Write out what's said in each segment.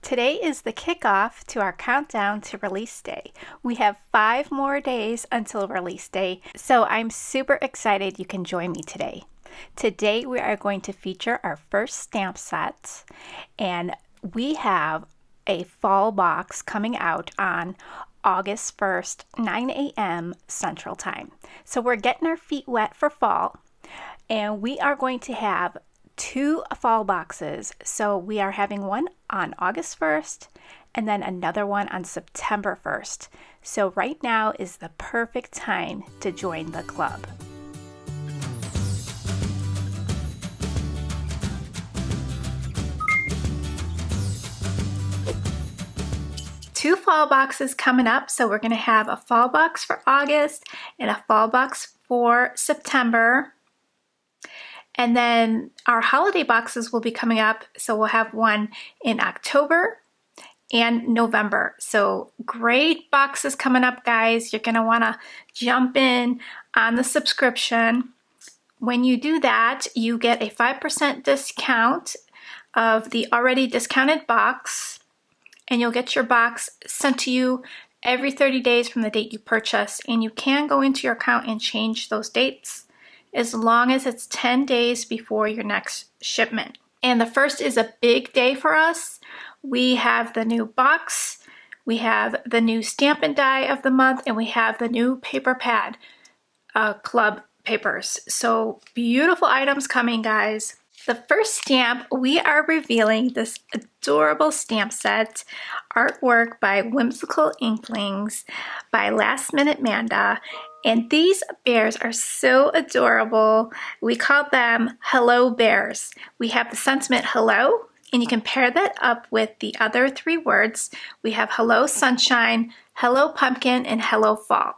Today is the kickoff to our countdown to release day. We have 5 more days until release day, so I'm super excited you can join me today. Today we are going to feature our first stamp set, and we have a fall box coming out on August 1st, 9 a.m. Central Time. So we're getting our feet wet for fall, and we are going to have 2 fall boxes. So we are having one on August 1st and then another one on September 1st. So right now is the perfect time to join the club. Two fall boxes coming up. So we're going to have a fall box for August and a fall box for September. And then our holiday boxes will be coming up. So we'll have one in October and November. So great boxes coming up, guys. You're gonna wanna jump in on the subscription. When you do that, you get a 5% discount of the already discounted box, and you'll get your box sent to you every 30 days from the date you purchase. And you can go into your account and change those dates as long as it's 10 days before your next shipment. And the first is a big day for us. We have the new box, we have the new Stampin' Die of the month, and we have the new paper pad club papers. So beautiful items coming, guys. The first stamp, we are revealing this adorable stamp set, artwork by Whimsical Inklings by Last Minute Manda. And these bears are so adorable. We call them Hello Bears. We have the sentiment hello, and you can pair that up with the other 3 words. We have Hello Sunshine, Hello Pumpkin, and Hello Fall.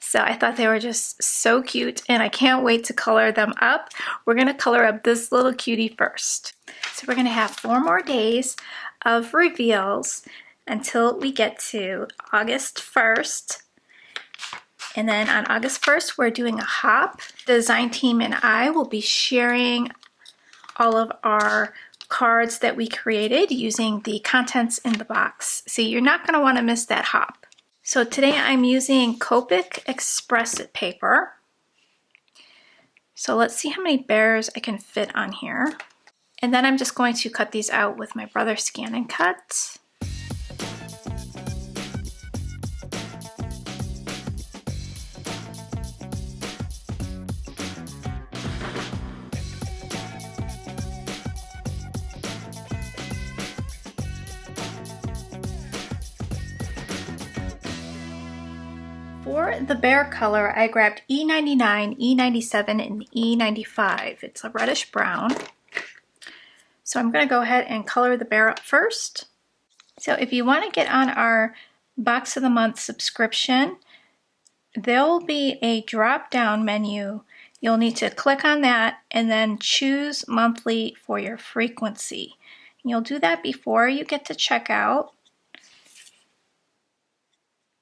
So I thought they were just so cute, and I can't wait to color them up. We're gonna color up this little cutie first. So we're gonna have 4 more days of reveals until we get to August 1st. And then on August 1st, we're doing a hop. The design team and I will be sharing all of our cards that we created using the contents in the box. So you're not gonna wanna miss that hop. So today I'm using Copic Express paper. So let's see how many bears I can fit on here. And then I'm just going to cut these out with my brother Scan and Cut. For the bear color, I grabbed E99, E97, and E95. It's a reddish brown. So I'm going to go ahead and color the bear up first. So if you want to get on our Box of the Month subscription, there will be a drop-down menu. You'll need to click on that and then choose monthly for your frequency. You'll do that before you get to checkout.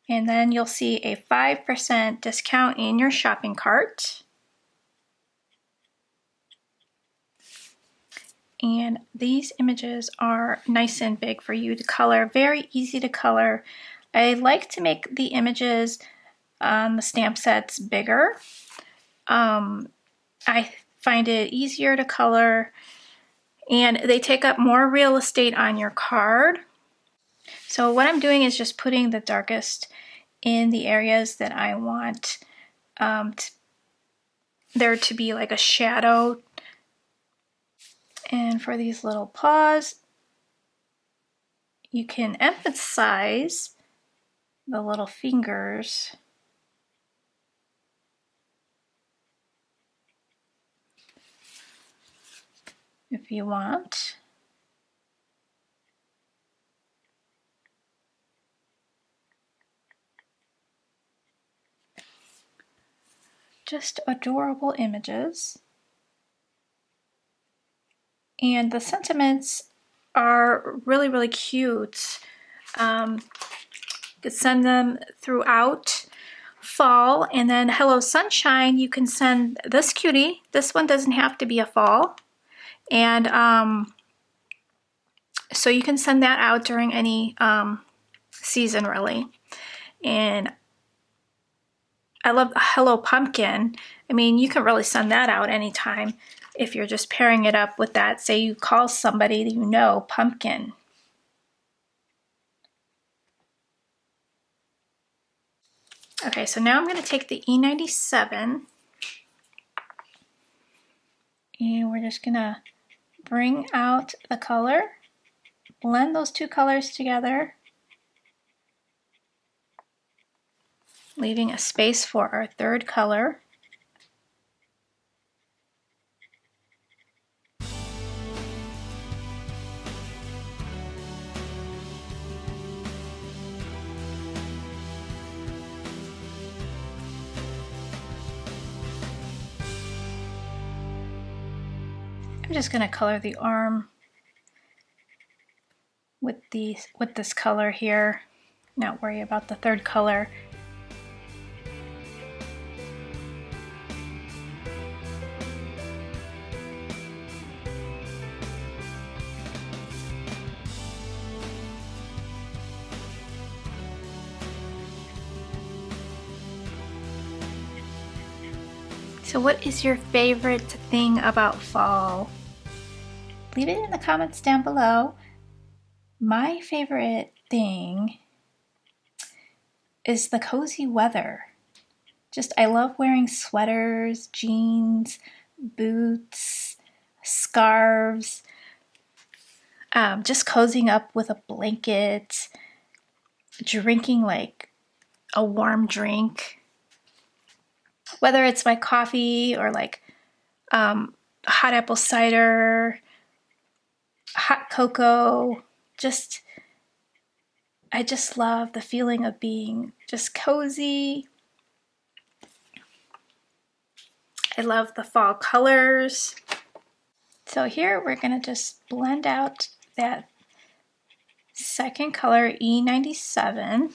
And then you'll see a 5% discount in your shopping cart. And these images are nice and big for you to color, very easy to color. I like to make the images on the stamp sets bigger. I find it easier to color, and they take up more real estate on your card. So what I'm doing is just putting the darkest in the areas that I want there to be like a shadow. And for these little paws, you can emphasize the little fingers. If you want. Just adorable images. And the sentiments are really, really cute. You could send them throughout fall. And then Hello Sunshine, you can send this cutie. This one doesn't have to be a fall. And So you can send that out during any season, really. And I love Hello Pumpkin. I mean, you can really send that out anytime if you're just pairing it up with that. Say you call somebody that you know, Pumpkin. Okay, so now I'm going to take the E97 and we're just going to bring out the color, blend those two colors together, leaving a space for our third color. I'm just going to color the arm with this color here. Not worry about the third color. So what is your favorite thing about fall? Leave it in the comments down below. My favorite thing is the cozy weather. Just, I love wearing sweaters, jeans, boots, scarves, just cozying up with a blanket, drinking like a warm drink. Whether it's my coffee or like hot apple cider, hot cocoa, I just love the feeling of being just cozy. I love the fall colors. So here we're going to just blend out that second color, E97.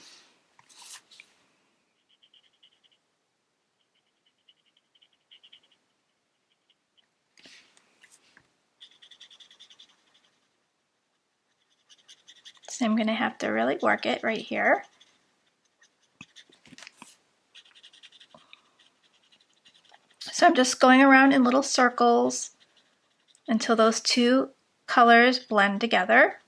So I'm going to have to really work it right here. So I'm just going around in little circles until those two colors blend together.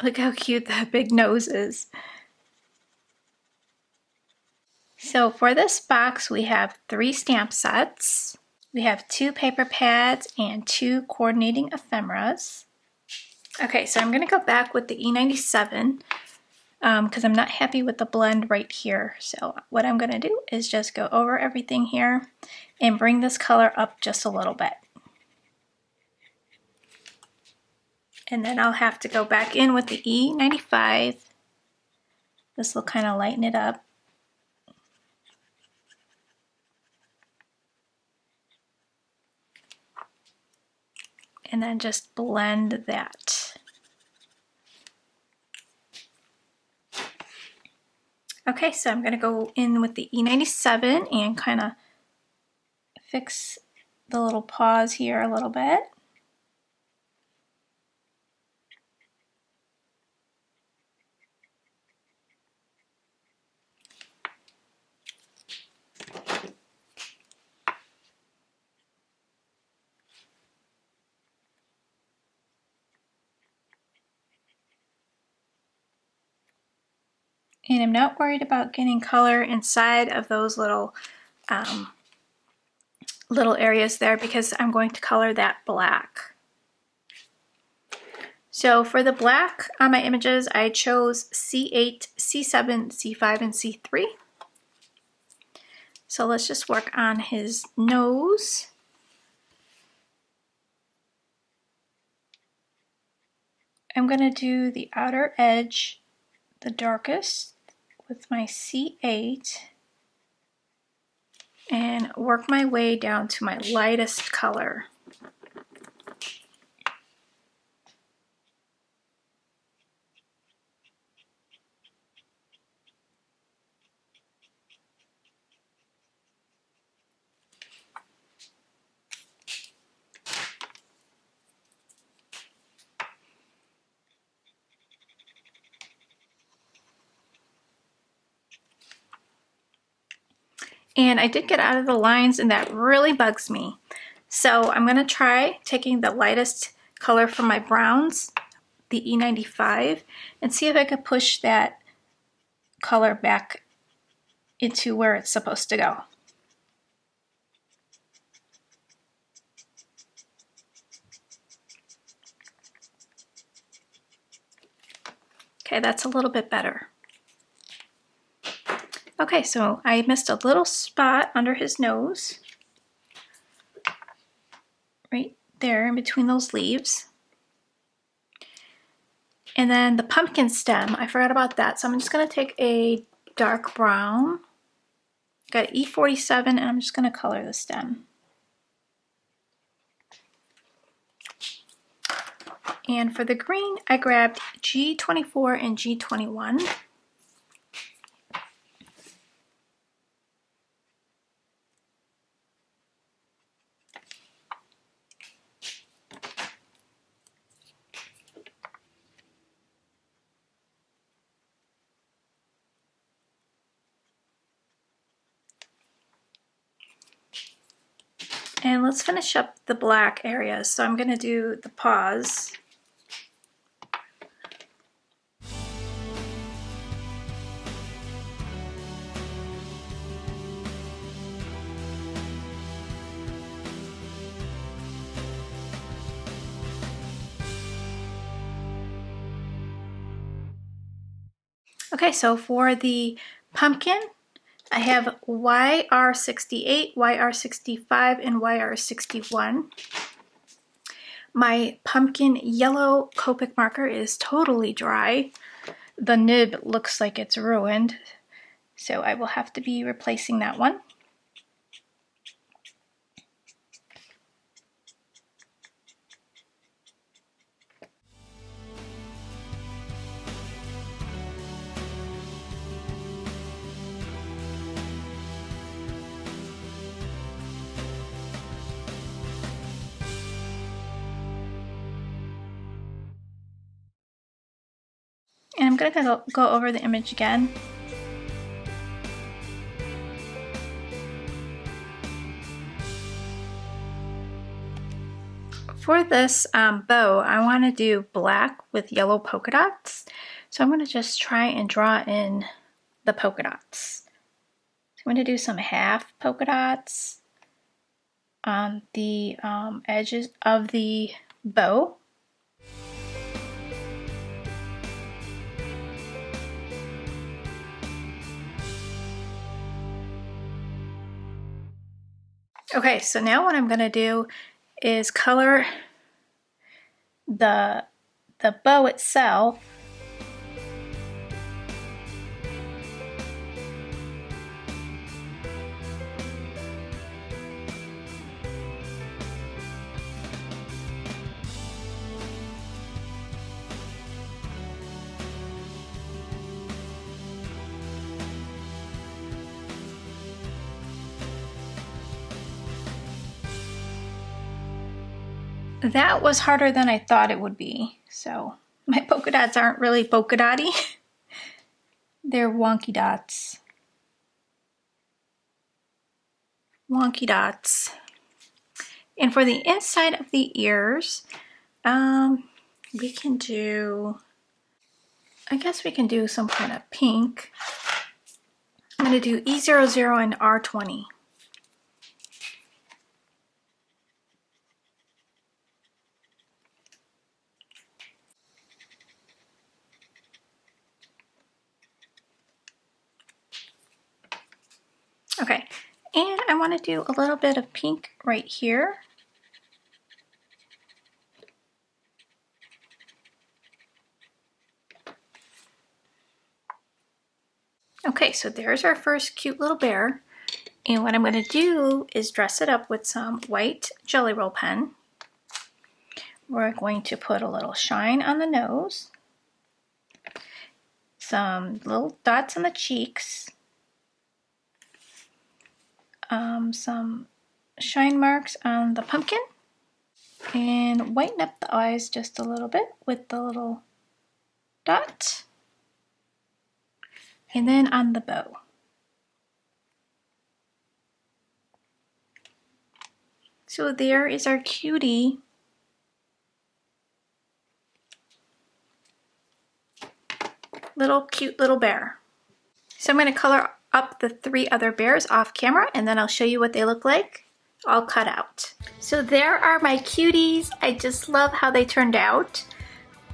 Look how cute that big nose is. So for this box, we have 3 stamp sets. We have 2 paper pads and 2 coordinating ephemeras. Okay, so I'm going to go back with the E97 because I'm not happy with the blend right here. So what I'm going to do is just go over everything here and bring this color up just a little bit. And then I'll have to go back in with the E95. This will kind of lighten it up. And then just blend that. Okay, so I'm going to go in with the E97 and kind of fix the little paws here a little bit. And I'm not worried about getting color inside of those little areas there because I'm going to color that black. So for the black on my images, I chose C8, C7, C5, and C3. So let's just work on his nose. I'm going to do the outer edge the darkest with my C8 and work my way down to my lightest color. And I did get out of the lines, and that really bugs me. So I'm gonna try taking the lightest color from my browns, the E95, and see if I could push that color back into where it's supposed to go. Okay, that's a little bit better. Okay, so I missed a little spot under his nose, right there in between those leaves. And then the pumpkin stem, I forgot about that. So I'm just gonna take a dark brown, got E47, and I'm just gonna color the stem. And for the green, I grabbed G24 and G21. And let's finish up the black areas. So I'm gonna do the paws. Okay, so for the pumpkin, I have YR68, YR65, and YR61. My pumpkin yellow Copic marker is totally dry. The nib looks like it's ruined, so I will have to be replacing that one. And I'm gonna go over the image again. For this bow, I want to do black with yellow polka dots. So I'm going to just try and draw in the polka dots. So I'm going to do some half polka dots on the edges of the bow. Okay, so now what I'm going to do is color the bow itself. That was harder than I thought it would be. So my polka dots aren't really polka dotty. They're wonky dots. Wonky dots. And for the inside of the ears, we can do, I guess we can do some kind of pink. I'm going to do E00 and R20. Okay, and I want to do a little bit of pink right here. Okay, so there's our first cute little bear. And what I'm going to do is dress it up with some white Jelly Roll pen. We're going to put a little shine on the nose, some little dots on the cheeks, some shine marks on the pumpkin, and whiten up the eyes just a little bit with the little dot, and then on the bow. So there is our cutie. Cute little bear. So I'm going to color up the 3 other bears off camera, and then I'll show you what they look like all cut out. So there are my cuties. I just love how they turned out.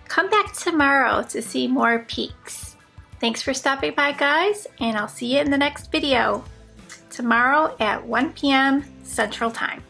Come back tomorrow to see more peeks. Thanks for stopping by, guys, and I'll see you in the next video tomorrow at 1 p.m. Central Time.